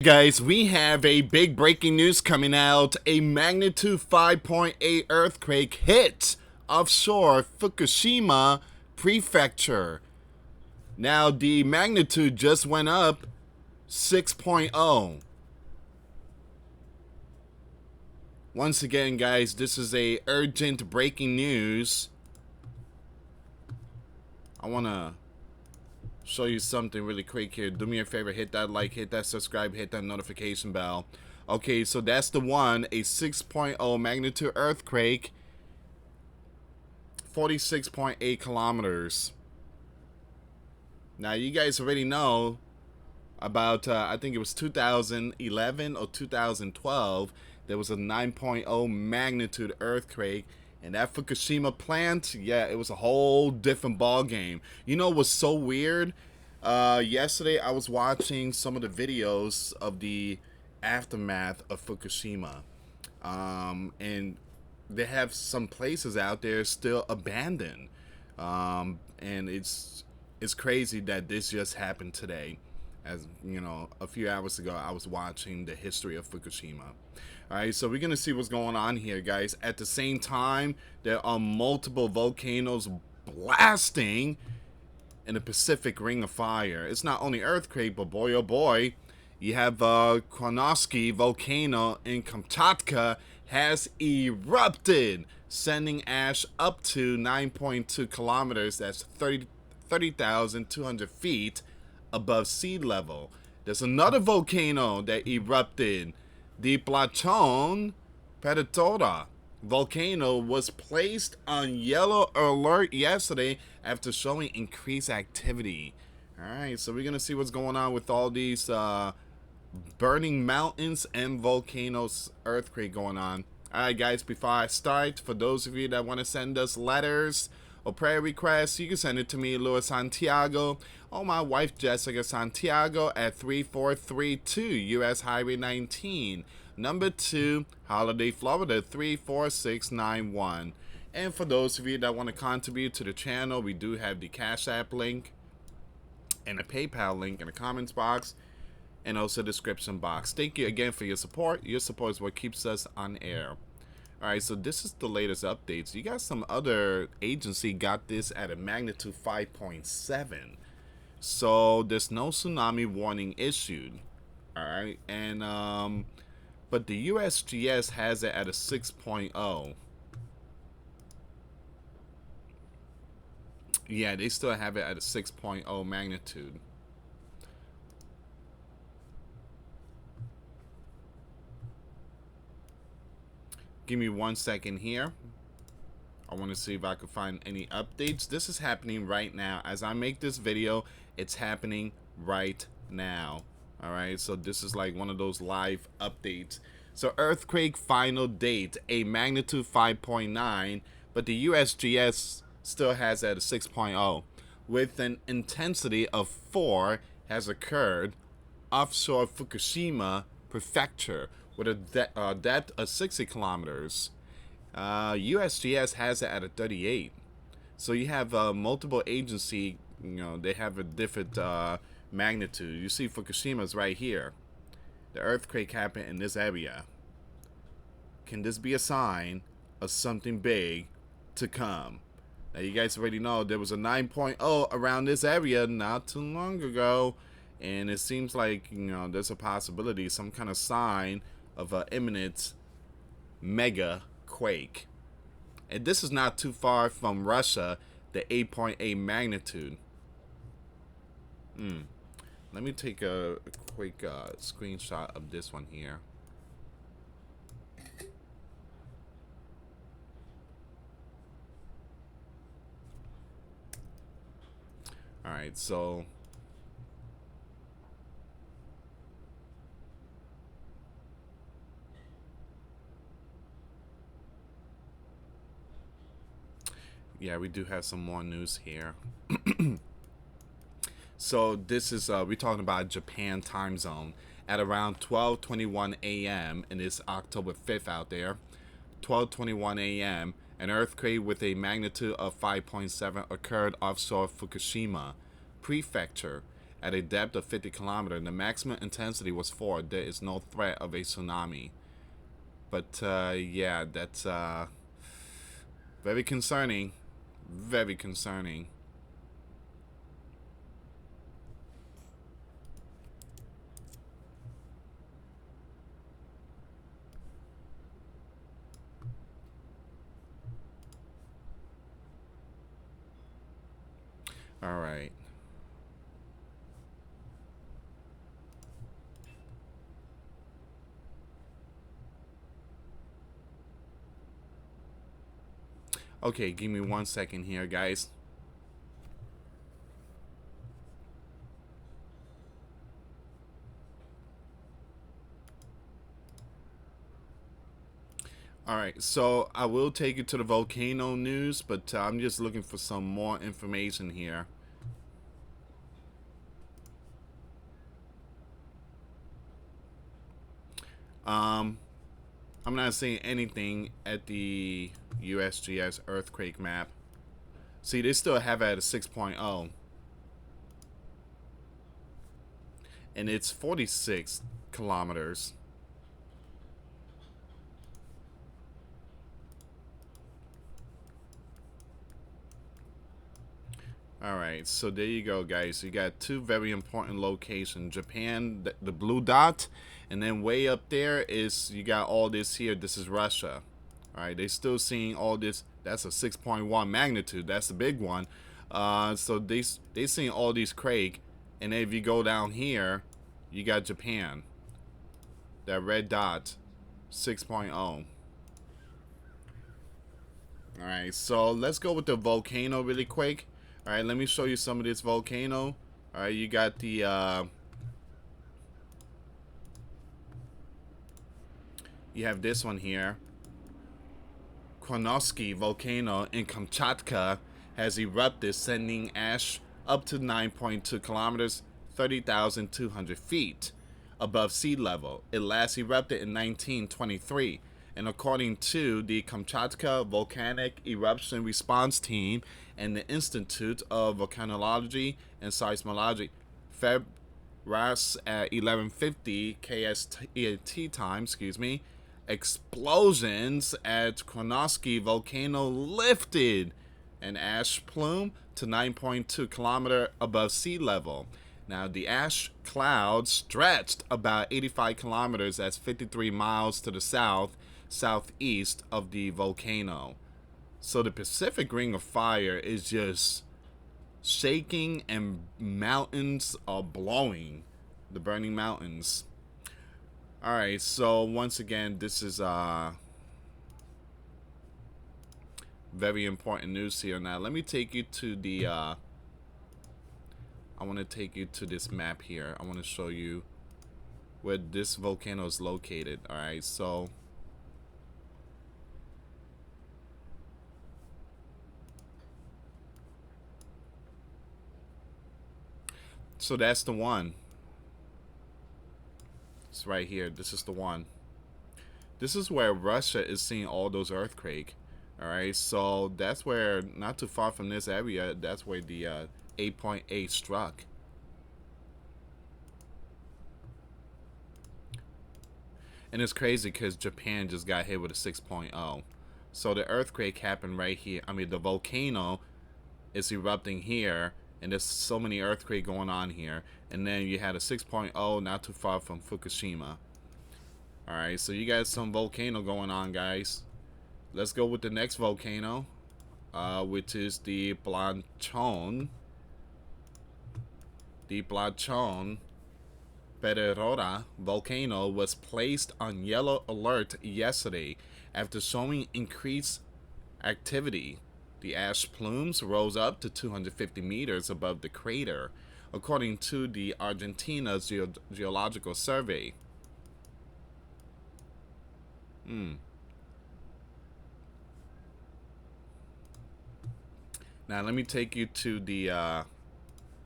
guys, we have a big breaking news coming out. A magnitude 5.8 earthquake hit offshore Fukushima prefecture. Now, the magnitude just went up 6.0. Once again, guys, this is a urgent breaking news. I want to show you something really quick here. Do me a favor, hit that like, hit that subscribe, hit that notification bell. Okay, so that's the one, a 6.0 magnitude earthquake, 46.8 kilometers. Now, you guys already know about, I think it was 2011 or 2012, there was a 9.0 magnitude earthquake. And that Fukushima plant, yeah, it was a whole different ball game. You know what's so weird? Yesterday I was watching some of the videos of the aftermath of Fukushima. And they have some places out there still abandoned. And it's crazy that this just happened today. As you know, a few hours ago, I was watching the history of Fukushima. All right, so we're going to see what's going on here, guys. At the same time, there are multiple volcanoes blasting in the Pacific Ring of Fire. It's not only earthquake, but boy, oh boy, you have Kronosky volcano in Kamchatka has erupted, sending ash up to 9.2 kilometers. That's 30,200 feet above sea level. There's another volcano that erupted. The Platon Predatora volcano was placed on yellow alert yesterday after showing increased activity. Alright, so we're going to see what's going on with all these burning mountains and volcanoes, earthquake going on. Alright guys, before I start, for those of you that want to send us letters or prayer requests, you can send it to me, US Santiago, or my wife Jessica Santiago at 3432 US Highway 19, number 2, Holiday, Florida 34691. And for those of you that want to contribute to the channel, we do have the Cash App link and a PayPal link in the comments box and also description box. Thank you again for your support. Your support is what keeps us on air. Alright, so this is the latest updates. You got some other agency got this at a magnitude 5.7. So there's no tsunami warning issued. Alright, and but the USGS has it at a 6.0. Yeah, they still have it at a 6.0 magnitude. Give me 1 second here. I want to see if I can find any updates. This is happening right now. As I make this video, it's happening right now. Alright, so this is like one of those live updates. So earthquake final date, a magnitude 5.9, but the USGS still has it at a 6.0. With an intensity of 4 has occurred offshore Fukushima prefecture with a depth of 60 kilometers. USGS has it at a 38. So you have multiple agency, you know, they have a different magnitude. You see Fukushima's right here. The earthquake happened in this area. Can this be a sign of something big to come? Now you guys already know there was a 9.0 around this area not too long ago. And it seems like, you know, there's a possibility, some kind of sign of an imminent mega quake. And this is not too far from Russia, the 8.8 magnitude. Let me take a quick screenshot of this one here. Alright, so yeah, we do have some more news here. So this is we're talking about Japan time zone at around 12:21 a.m. and it's October 5th out there. 12:21 a.m. An earthquake with a magnitude of 5.7 occurred offshore Fukushima prefecture at a depth of 50 kilometers. The maximum intensity was 4. There is no threat of a tsunami. But yeah, that's very concerning. Very concerning. All right. Okay, give me 1 second here, guys. All right, so I will take you to the volcano news, but I'm just looking for some more information here. Um, I'm not seeing anything at the USGS earthquake map. See, they still have it at a 6.0. And it's 46 kilometers. Alright, so there you go, guys. You got two very important locations. Japan, the blue dot, and then way up there is, you got all this here. This is Russia. Alright, they still seeing all this. That's a 6.1 magnitude. That's the big one. So they seeing all these quake. And then if you go down here, you got Japan. That red dot, 6.0. Alright, so let's go with the volcano really quick. Alright, let me show you some of this volcano. Alright, you got the you have this one here. Kronosky volcano in Kamchatka has erupted, sending ash up to 9.2 kilometers, 30,200 feet above sea level. It last erupted in 1923. And according to the Kamchatka Volcanic Eruption Response Team and the Institute of Volcanology and Seismology, February at 11:50 KST time, explosions at Kronosky volcano lifted an ash plume to 9.2 kilometers above sea level. Now, the ash cloud stretched about 85 kilometers, that's 53 miles to the southeast of the volcano. So the Pacific Ring of Fire is just shaking and mountains are blowing. The burning mountains. Alright, so once again, this is very important news here. Now, let me take you to the I want to take you to this map here. I want to show you where this volcano is located. Alright, so that's the one. It's right here. This is the one. This is where Russia is seeing all those earthquakes. Alright, so that's where, not too far from this area, that's where the 8.8 struck. And it's crazy because Japan just got hit with a 6.0. So the earthquake happened right here. I mean, the volcano is erupting here, and there's so many earthquakes going on here. And then you had a 6.0 not too far from Fukushima. Alright, so you got some volcano going on, guys. Let's go with the next volcano, which is the Planchon. The Planchon Pererora volcano was placed on yellow alert yesterday after showing increased activity. The ash plumes rose up to 250 meters above the crater, according to the Argentina Geological Survey. Now let me take you to the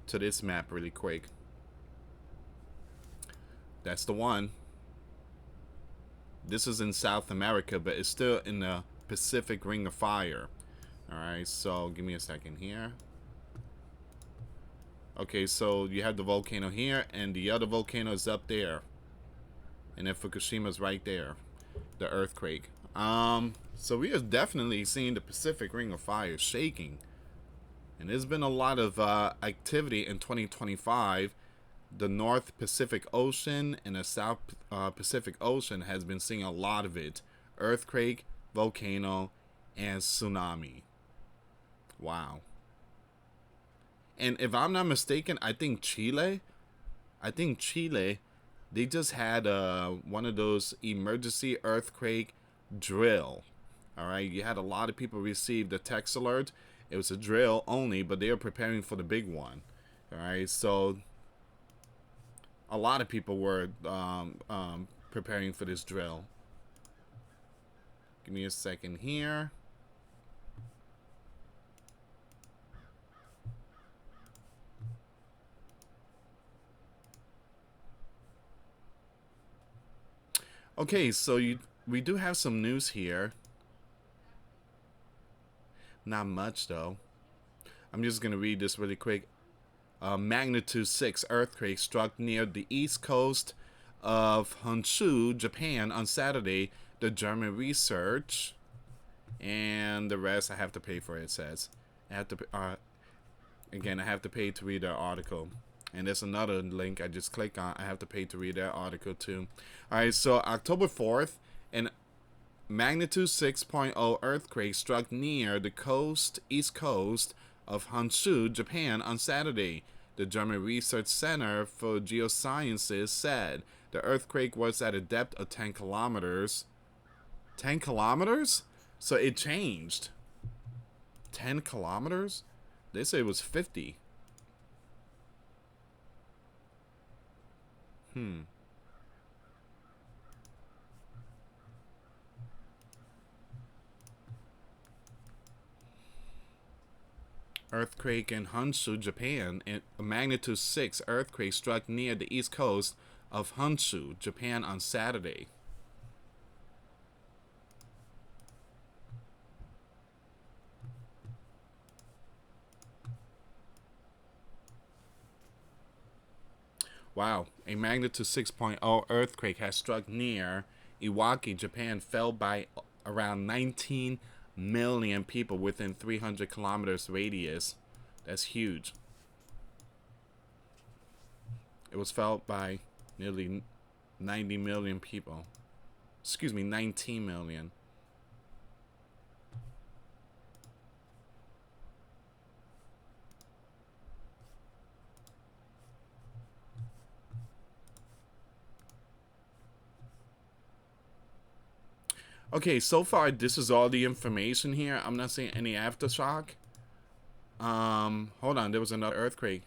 to this map really quick. That's the one. This is in South America, but it's still in the Pacific Ring of Fire. Alright, so give me a second here. Okay, so you have the volcano here, and the other volcano is up there, and then Fukushima's right there, the earthquake. So we are definitely seeing the Pacific Ring of Fire shaking, and there's been a lot of activity in 2025. The North Pacific Ocean and the South Pacific Ocean has been seeing a lot of it: earthquake, volcano, and tsunami. Wow. And if I'm not mistaken, I think Chile, they just had one of those emergency earthquake drill. All right, you had a lot of people receive the text alert. It was a drill only, but they are preparing for the big one. All right, so a lot of people were preparing for this drill. Give me a second here. Okay, so we do have some news here. Not much though. I'm just gonna read this really quick. Magnitude 6 earthquake struck near the east coast of Honshu, Japan on Saturday. The German research, and the rest I have to pay for. It says I have to again I have to pay to read the article. And there's another link I just click on. I have to pay to read that article too. Alright, so October 4th, an magnitude 6.0 earthquake struck near the east coast of Honshu, Japan on Saturday. The German Research Center for Geosciences said the earthquake was at a depth of 10 kilometers. 10 kilometers? So it changed. 10 kilometers? They say it was 50. Earthquake in Honshu, Japan. A magnitude 6 earthquake struck near the east coast of Honshu, Japan on Saturday. Wow, a magnitude 6.0 earthquake has struck near Iwaki, Japan, fell by around 19 million people within 300 kilometers radius. That's huge. It was felt by nearly 90 million people. Excuse me, 19 million. Okay, so far this is all the information here. I'm not seeing any aftershock. Hold on, there was another earthquake.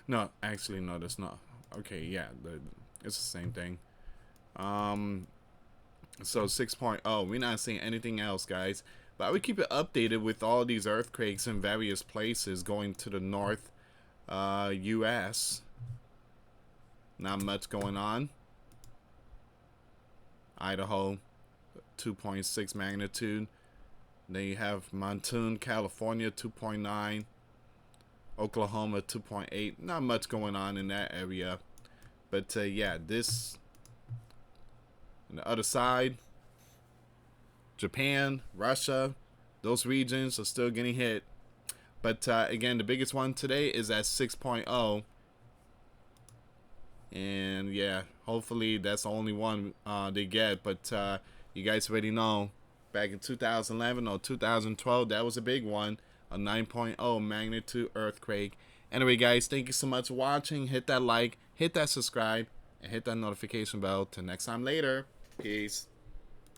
No, actually, no, that's not. Okay, yeah, it's the same thing. So 6.0, we're not seeing anything else, guys. But I would keep it updated with all these earthquakes in various places going to the north, US. Not much going on. Idaho, 2.6 magnitude. Then you have Montoon, California, 2.9. Oklahoma, 2.8. Not much going on in that area. But yeah, this on the other side, Japan, Russia, those regions are still getting hit. But again, the biggest one today is at 6.0. And yeah, hopefully that's the only one they get. But you guys already know, back in 2011 or 2012, that was a big one, a 9.0 magnitude earthquake. Anyway, guys, thank you so much for watching. Hit that like, hit that subscribe, and hit that notification bell. Till next time later. Peace.